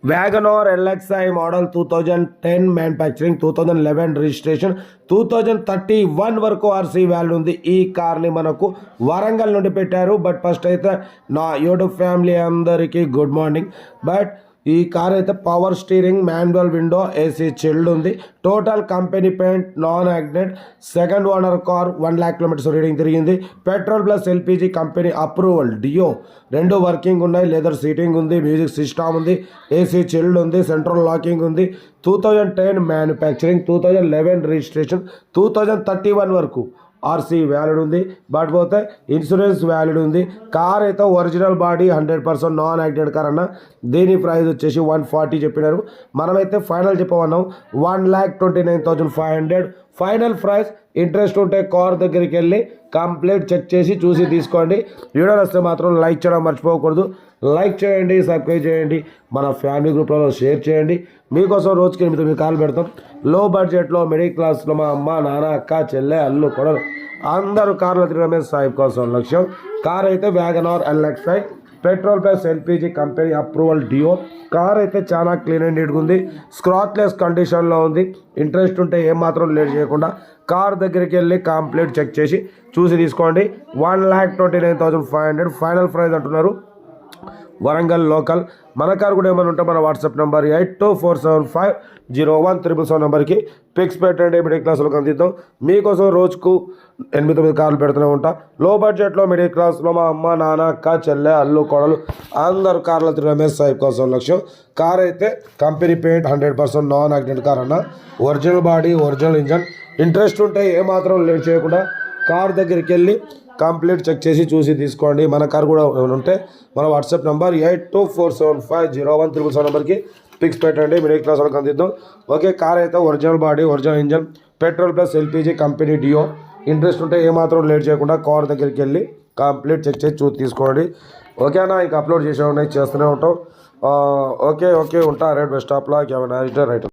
WagonR LXi model 2010 manufacturing 2011 registration 2031 వరకు RC value ఉంది. ఈ కార్ని మనకు వరంగల్ నుండి పెట్టారు. బట్ ఫస్ట్ అయితే నా యూట్యూబ్ ఫ్యామిలీ అందరికీ గుడ్ మార్నింగ్. బట్ ఈ కార్ అయితే power steering, manual window, AC chilled ఉంది. Total company paint, non accident, second owner car, 1 lakh kilometres reading తిరిగింది. Petrol plus LPG company approval, డియో రెండు వర్కింగ్ ఉన్నాయి. లెదర్ సీటింగ్ ఉంది, music system ఉంది, AC chilled ఉంది, సెంట్రల్ లాకింగ్ ఉంది. 2010 manufacturing, 2011 registration, 2031 వరకు ఆర్సీ వ్యాలిడ్ ఉంది. బట్ పోతే ఇన్సూరెన్స్ వ్యాలిడ్ ఉంది. కార్ అయితే original body 100% non accident car అన్న. దీని ప్రైస్ వచ్చేసి 140 చెప్పినారు. మనమైతే ఫైనల్ చెప్పమన్నాం 1,29,500 ఫైనల్ ప్రైస్. ఇంట్రెస్ట్ ఉంటే కార్ దగ్గరికి వెళ్ళి కంప్లీట్ చెక్ చేసి చూసి తీసుకోండి. వీడియో వస్తే మాత్రం లైక్ చేయడం మర్చిపోకూడదు. లైక్ చేయండి, సబ్స్క్రైబ్ చేయండి, మన ఫ్యామిలీ గ్రూప్లలో షేర్ చేయండి. మీకోసం రోజుకి 8 కాల్ పెడతాం. లో బడ్జెట్లో, మిడిల్ క్లాస్లో మా అమ్మ, నాన్న, అక్క, చెల్లె, అల్లు, కొడలు అందరూ కార్లు తిరగడమే సాహిబ్ కోసం లక్ష్యం. కార్ అయితే WagonR LXi, petrol plus LPG company approval, డియో. కార్ అయితే చాలా క్లీన్ అండ్ నీట్గా ఉంది. స్క్రాచ్లెస్ కండిషన్లో ఉంది. ఇంట్రెస్ట్ ఉంటే ఏమాత్రం లేట్ చేయకుండా కార్ దగ్గరికి వెళ్ళి కంప్లీట్ చెక్ చేసి చూసి తీసుకోండి. 1,29,500 ఫైనల్ ప్రైస్ అంటున్నారు. వరంగల్ లోకల్. మన కార్ కూడా ఏమైనా ఉంటే మన వాట్సాప్ నెంబర్ 8247501777 నెంబర్కి పిక్స్ పెట్టండి. మిడిల్ క్లాస్లోకి అందిద్దాం. మీకోసం రోజుకు 8-9 కార్లు పెడుతూనే ఉంటా. లో బడ్జెట్లో, మిడిల్ క్లాస్లో మా అమ్మ, నాన్న, అక్క, చెల్లె, అల్లు, కొడలు అందరు కార్లు తిరగడమే సాహిబ్ కోసం లక్ష్యం. కార్ అయితే company paint, 100% non accident car అన్న. Original body, original engine. Interest ఉంటే ఏమాత్రం లేట్ చేయకుండా కార్ దగ్గరికి వెళ్ళి కంప్లీట్ చెక్ చేసి చూసి తీసుకోండి. మన కార్ కూడా ఉంటే మన వాట్సాప్ నెంబర్ 8247501777 నెంబర్కి పిక్స్ పెట్టండి. మిడిల్ క్లాస్ వాళ్ళకి అందిద్దాం. ఓకే, కార్ అయితే original body, original engine, petrol plus LPG company డియో. ఇంట్రెస్ట్ ఉంటే ఏమాత్రం లేట్ చేయకుండా కార్ దగ్గరికి వెళ్ళి కంప్లీట్ చెక్ చేసి చూసి తీసుకోండి. ఓకేనా? ఇంకా అప్లోడ్ చేసే ఉన్నాయి, చేస్తూనే ఉంటాం. ఓకే ఉంటా. Right best of luck. Right.